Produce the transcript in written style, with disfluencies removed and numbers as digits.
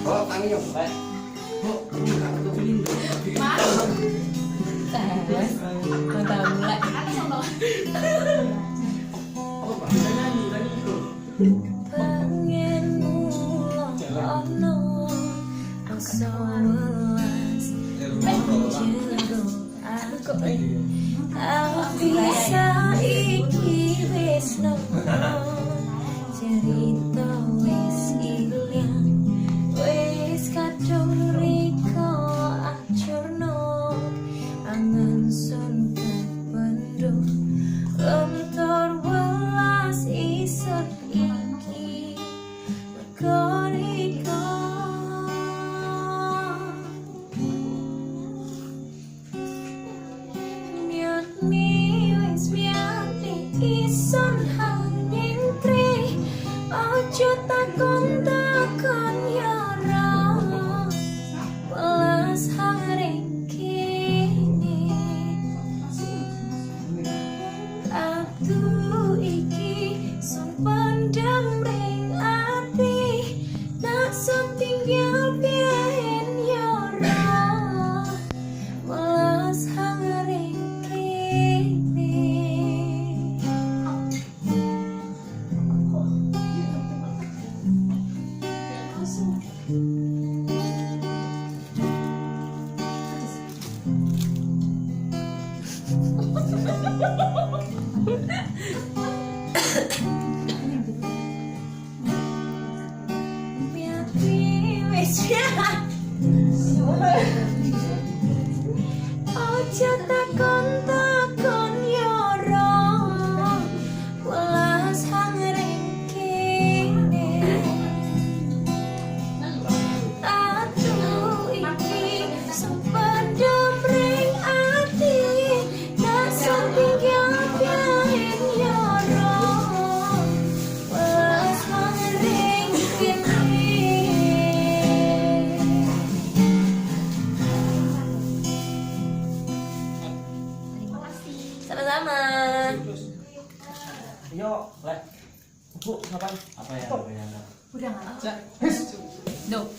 Oh, tangi yang baik. Oh, kamu tak tahu pelindung. Mantap mulai. Oh, Pak, kita nyanyi itu. Pengen mulang ono rasa welas menjeruk aku tapi saiki wis nemu cerita wis ilang wis kadung riko acurno angen sun kependung lentor welas isun iki merkoriko miat mi wis miati isun hanyentri ojo takon yara welas hari kini aku iki sun pendam ring ati nak sun tinggal biarin yara welas hari kini miati wis ojo takon yara welas hangring kene aku iki sependem ring ati nak sampingnya biarin yara welas hangring kene. Sama-sama. Yo, lek. Bu, ngapain? Apa ya? Stop. Udah nggak? Cak. No.